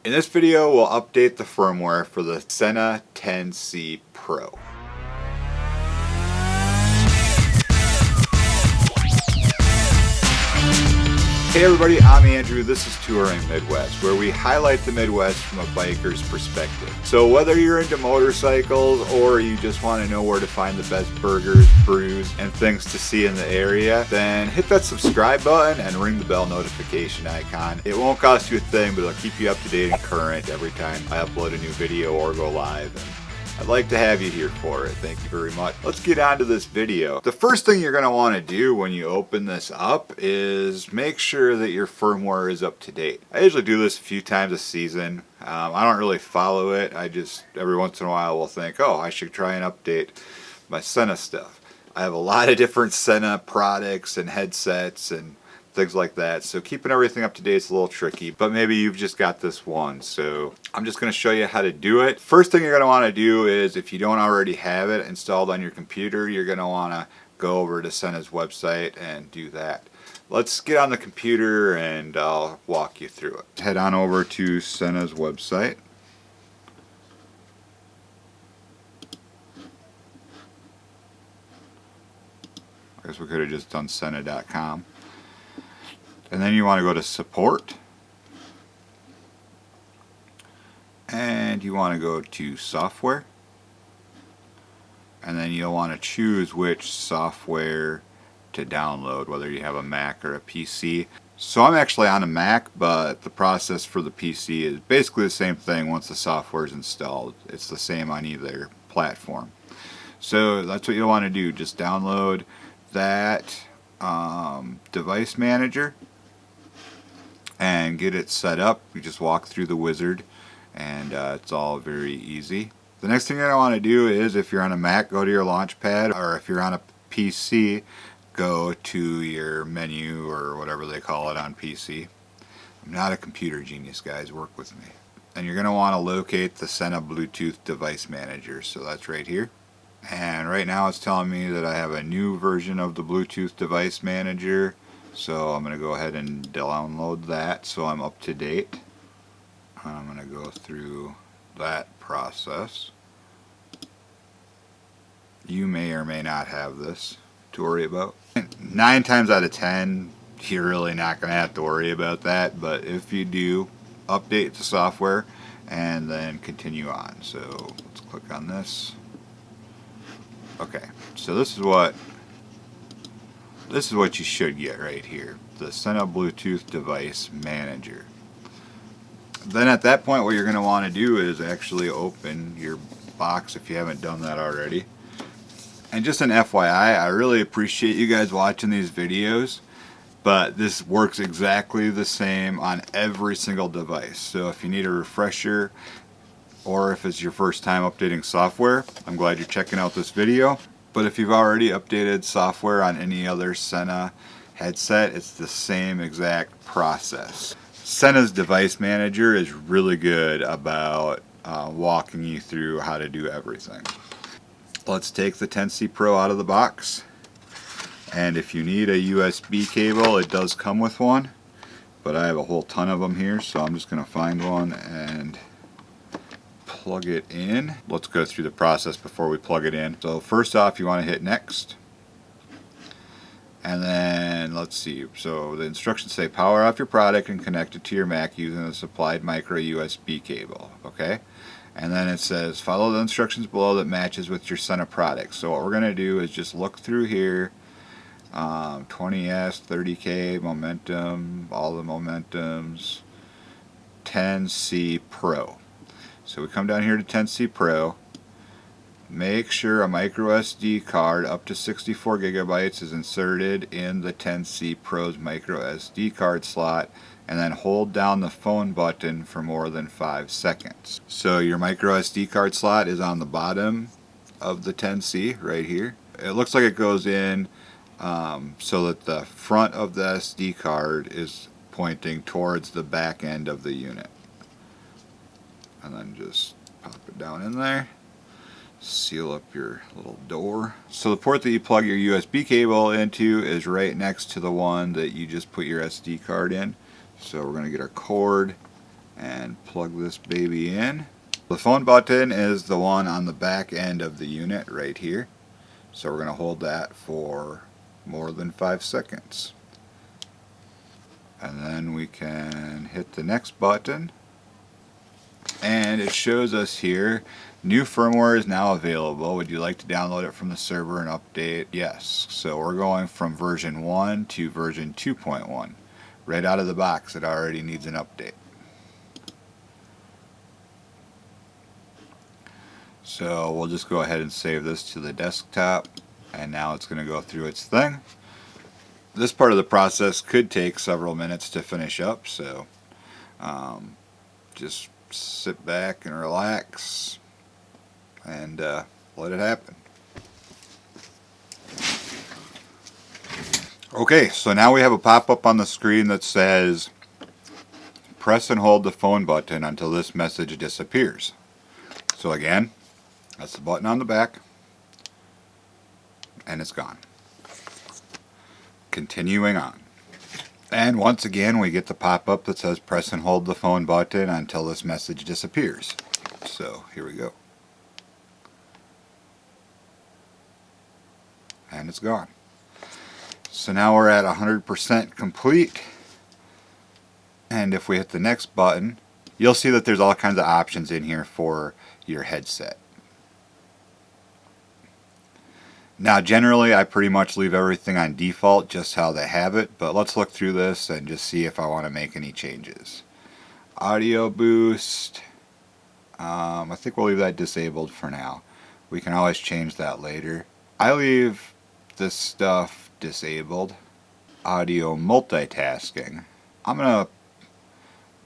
In this video, we'll update the firmware for the Sena 10c Pro. Hey everybody, I'm Andrew. This is Touring Midwest, where we highlight the Midwest from a biker's perspective. So whether you're into motorcycles or you just want to know where to find the best burgers, brews, and things to see in the area, then hit that subscribe button and ring the bell notification icon. It won't cost you a thing, but it'll keep you up to date and current every time I upload a new video or go live. And I'd like to have you here for it. Thank you very much. Let's get on to this video. The first thing you're going to want to do when you open this up is make sure that your firmware is up to date. I usually do this a few times a season. I don't really follow it. I just every once in a while will think, oh, I should try and update my Sena stuff. I have a lot of different Sena products and headsets and things like that, so keeping everything up to date is a little tricky, but maybe you've just got this one, so I'm just going to show you how to do it. First thing you're going to want to do is, if you don't already have it installed on your computer, you're going to want to go over to Sena's website and do that. Let's get on the computer and I'll walk you through it. Head on over to Sena's website. I guess we could have just done Sena.com. And then you want to go to support, and you want to go to software, and then you'll want to choose which software to download, whether you have a Mac or a PC. So I'm actually on a Mac, but the process for the PC is basically the same thing once the software is installed. It's the same on either platform. So that's what you'll want to do, just download that device manager and get it set up. You just walk through the wizard and it's all very easy. The next thing you're going to want to do is, if you're on a Mac, go to your launch pad, or if you're on a PC, go to your menu or whatever they call it on PC. I'm not a computer genius, guys, work with me. And you're going to want to locate the Sena Bluetooth device manager, so that's right here. And right now it's telling me that I have a new version of the Bluetooth device manager. So I'm going to go ahead and download that so I'm up to date. I'm going to go through that process. You may or may not have this to worry about. 9 times out of 10, you're really not going to have to worry about that. But if you do, update the software and then continue on. So let's click on this. Okay, so this is what you should get right here, the Sena Bluetooth Device Manager. Then at that point, what you're going to want to do is actually open your box if you haven't done that already. And just an FYI, I really appreciate you guys watching these videos, but this works exactly the same on every single device. So if you need a refresher, or if it's your first time updating software, I'm glad you're checking out this video. But if you've already updated software on any other Sena headset, it's the same exact process. Sena's device manager is really good about walking you through how to do everything. Let's take the 10c Pro out of the box. And if you need a USB cable, it does come with one. But I have a whole ton of them here, so I'm just going to find one and plug it in. Let's go through the process before we plug it in. So first off, you want to hit next, and then let's see, so the instructions say power off your product and connect it to your Mac using the supplied micro USB cable. Okay, and then it says follow the instructions below that matches with your Sena product. So what we're going to do is just look through here, 20S, 30K, momentum, all the momentums, 10c Pro. So we come down here to 10c Pro, make sure a micro SD card up to 64 gigabytes is inserted in the 10c Pro's micro SD card slot, and then hold down the phone button for more than 5 seconds. So your micro SD card slot is on the bottom of the 10c right here. It looks like it goes in so that the front of the SD card is pointing towards the back end of the unit. And then just pop it down in there, seal up your little door. So the port that you plug your USB cable into is right next to the one that you just put your SD card in. So we're going to get our cord and plug this baby in. The phone button is the one on the back end of the unit right here. So we're going to hold that for more than 5 seconds. And then we can hit the next button. And it shows us here, new firmware is now available. Would you like to download it from the server and update? Yes. So we're going from version 1 to version 2.1. Right out of the box, it already needs an update. So we'll just go ahead and save this to the desktop, and now it's going to go through its thing. This part of the process could take several minutes to finish up, so just sit back and relax and let it happen. Okay, so now we have a pop-up on the screen that says press and hold the phone button until this message disappears. So again, that's the button on the back, and it's gone. Continuing on. And once again we get the pop-up that says press and hold the phone button until this message disappears. So here we go. And it's gone. So now we're at 100% complete. And if we hit the next button, you'll see that there's all kinds of options in here for your headset. Now generally I pretty much leave everything on default just how they have it, but let's look through this and just see if I want to make any changes. Audio boost, I think we'll leave that disabled for now. We can always change that later. I leave this stuff disabled. Audio multitasking, I'm going to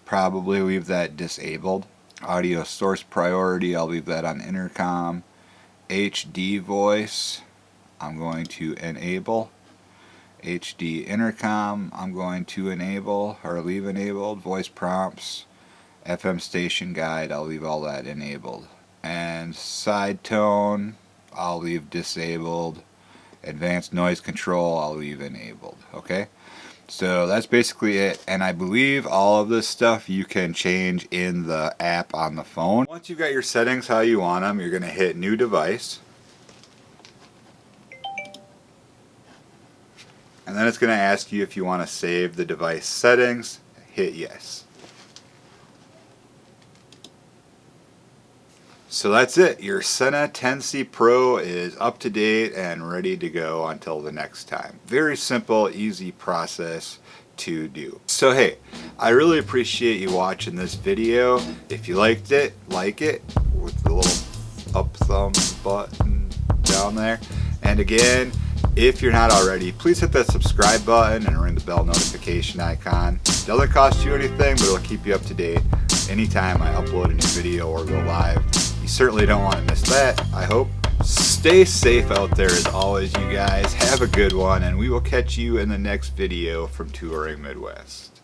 probably leave that disabled. Audio source priority, I'll leave that on intercom. HD voice, I'm going to enable. HD intercom, I'm going to enable or leave enabled. Voice prompts, FM station guide, I'll leave all that enabled. And side tone, I'll leave disabled. Advanced noise control, I'll leave enabled. Okay, so that's basically it. And I believe all of this stuff you can change in the app on the phone. Once you've got your settings how you want them, you're going to hit new device. And then it's going to ask you if you want to save the device settings. Hit yes. So that's it. Your Sena 10c Pro is up to date and ready to go until the next time. Very simple, easy process to do. So hey, I really appreciate you watching this video. If you liked it, like it with the little up thumb button down there. And again, if you're not already, please hit that subscribe button and ring the bell notification icon. It doesn't cost you anything, but it'll keep you up to date anytime I upload a new video or go live. You certainly don't want to miss that, I hope. Stay safe out there as always, you guys. Have a good one, and we will catch you in the next video from Touring Midwest.